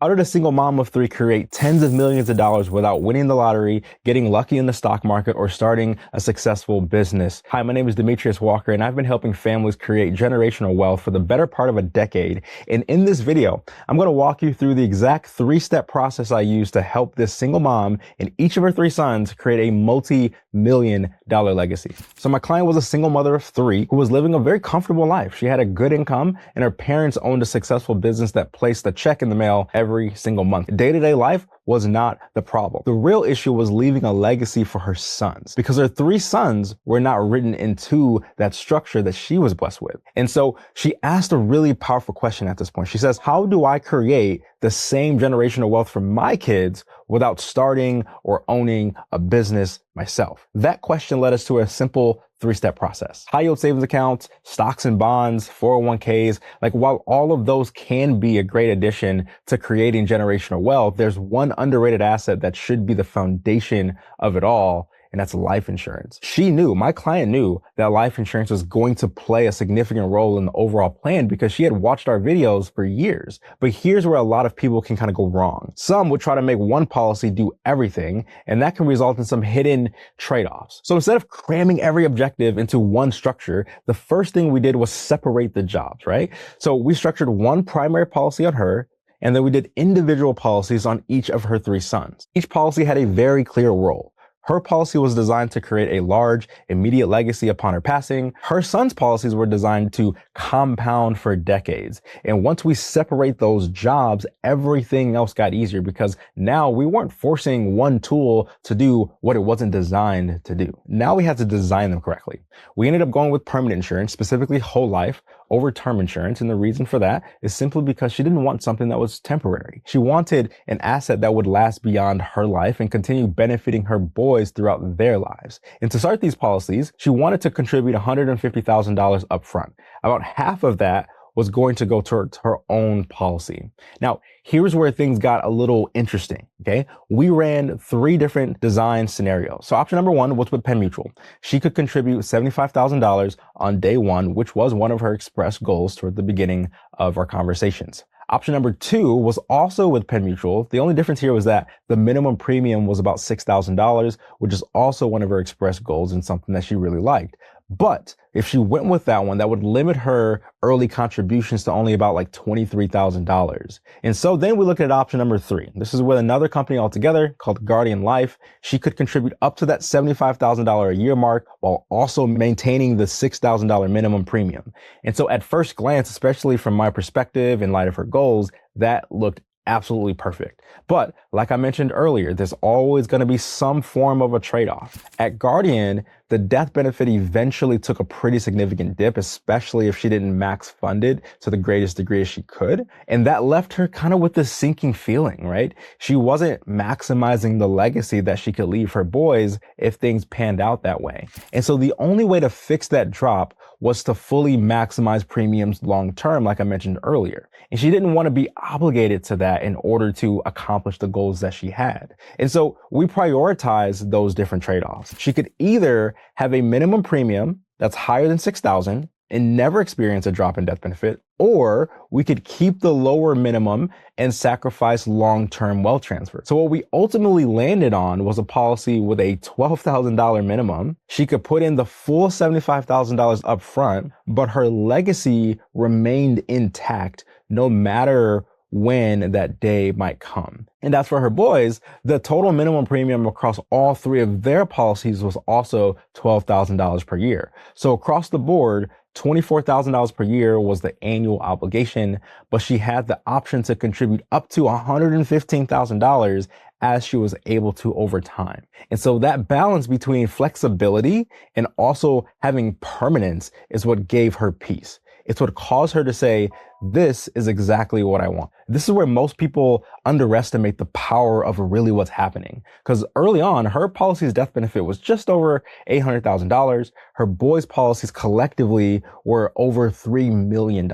How did a single mom of three create tens of millions of dollars without winning the lottery, getting lucky in the stock market, or starting a successful business? Hi, my name is Demetrius Walker, and I've been helping families create generational wealth for the better part of a decade. And in this video, I'm going to walk you through the exact three-step process I use to help this single mom and each of her three sons create a multi-million-dollar legacy. So my client was a single mother of three who was living a very comfortable life. She had a good income, and her parents owned a successful business that placed a check in the mail every single month. Day-to-day life was not the problem. The real issue was leaving a legacy for her sons, because her three sons were not written into that structure that she was blessed with. And so she asked a really powerful question at this point. She says, how do I create the same generational wealth for my kids without starting or owning a business myself? That question led us to a simple three-step process. High yield savings accounts, stocks and bonds, 401ks, while all of those can be a great addition to creating generational wealth, there's one underrated asset that should be the foundation of it all, and that's life insurance. My client knew that life insurance was going to play a significant role in the overall plan because she had watched our videos for years. But here's where a lot of people can kind of go wrong. Some would try to make one policy do everything, and that can result in some hidden trade-offs. So instead of cramming every objective into one structure, the first thing we did was separate the jobs, right? So we structured one primary policy on her, and then we did individual policies on each of her three sons. Each policy had a very clear role. Her policy was designed to create a large, immediate legacy upon her passing. Her son's policies were designed to compound for decades. And once we separate those jobs, everything else got easier because now we weren't forcing one tool to do what it wasn't designed to do. Now we had to design them correctly. We ended up going with permanent insurance, specifically whole life, over term insurance. And the reason for that is simply because she didn't want something that was temporary. She wanted an asset that would last beyond her life and continue benefiting her boys throughout their lives. And to start these policies, she wanted to contribute $150,000 up front. About half of that was going to go towards her own policy. Now, here's where things got a little interesting, okay? We ran three different design scenarios. So option number one was with Penn Mutual. She could contribute $75,000 on day one, which was one of her express goals toward the beginning of our conversations. Option number two was also with Penn Mutual. The only difference here was that the minimum premium was about $6,000, which is also one of her express goals and something that she really liked. But if she went with that one, that would limit her early contributions to only about $23,000. And so then we looked at option number three. This is with another company altogether called Guardian Life. She could contribute up to that $75,000 a year mark while also maintaining the $6,000 minimum premium. And so at first glance, especially from my perspective in light of her goals, that looked absolutely perfect. But like I mentioned earlier, there's always going to be some form of a trade-off. At Guardian, the death benefit eventually took a pretty significant dip, especially if she didn't max fund it to the greatest degree as she could. And that left her kind of with this sinking feeling, right? She wasn't maximizing the legacy that she could leave her boys if things panned out that way. And so the only way to fix that drop was to fully maximize premiums long term, like I mentioned earlier. And she didn't want to be obligated to that in order to accomplish the goals that she had. And so we prioritized those different trade-offs. She could either have a minimum premium that's higher than $6,000 and never experience a drop in death benefit, or we could keep the lower minimum and sacrifice long-term wealth transfer. So what we ultimately landed on was a policy with a $12,000 minimum. She could put in the full $75,000 up front, but her legacy remained intact no matter when that day might come. And as for her boys, the total minimum premium across all three of their policies was also $12,000 per year. So across the board, $24,000 per year was the annual obligation, but she had the option to contribute up to $115,000 as she was able to over time. And so that balance between flexibility and also having permanence is what gave her peace. It's what caused her to say, this is exactly what I want. This is where most people underestimate the power of really what's happening. Because early on, her policy's death benefit was just over $800,000. Her boys' policies collectively were over $3 million,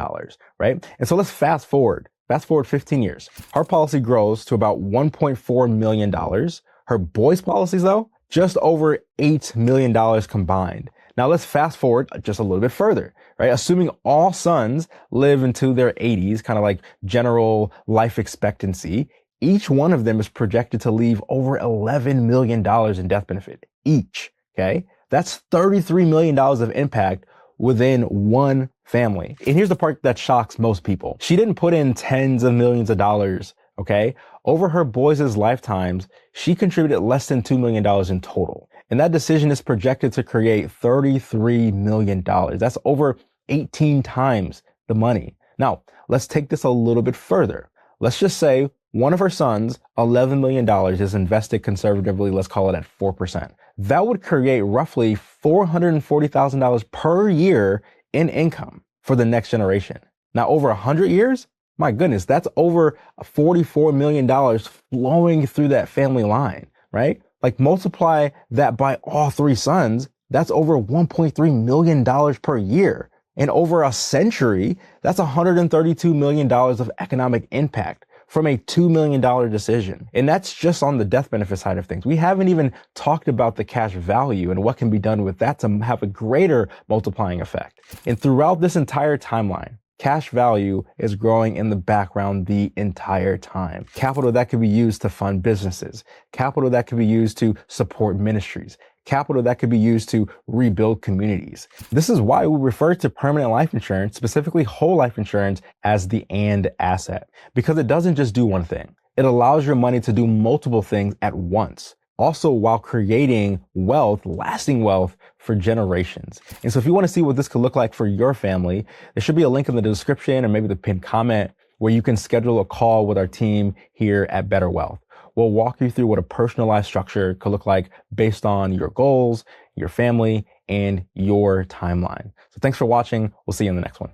right? And so let's fast forward 15 years. Her policy grows to about $1.4 million. Her boys' policies, though, just over $8 million combined. Now let's fast forward just a little bit further, right? Assuming all sons live into their 80s, kind of like general life expectancy, each one of them is projected to leave over $11 million in death benefit each, okay? That's $33 million of impact within one family. And here's the part that shocks most people. She didn't put in tens of millions of dollars, okay? Over her boys' lifetimes, she contributed less than $2 million in total. And that decision is projected to create $33 million. That's over 18 times the money. Now, let's take this a little bit further. Let's just say one of her sons, $11 million, is invested conservatively, let's call it at 4%. That would create roughly $440,000 per year in income for the next generation. Now, over 100 years, my goodness, that's over $44 million flowing through that family line, right? Like multiply that by all three sons, that's over $1.3 million per year. And over a century, that's $132 million of economic impact from a $2 million decision. And that's just on the death benefit side of things. We haven't even talked about the cash value and what can be done with that to have a greater multiplying effect. And throughout this entire timeline, cash value is growing in the background the entire time. Capital that could be used to fund businesses, capital that could be used to support ministries, capital that could be used to rebuild communities. This is why we refer to permanent life insurance, specifically whole life insurance, as the and asset, because it doesn't just do one thing. It allows your money to do multiple things at once, also while creating wealth, lasting wealth for generations. And so if you want to see what this could look like for your family, there should be a link in the description or maybe the pinned comment where you can schedule a call with our team here at Better Wealth. We'll walk you through what a personalized structure could look like based on your goals, your family, and your timeline. So thanks for watching. We'll see you in the next one.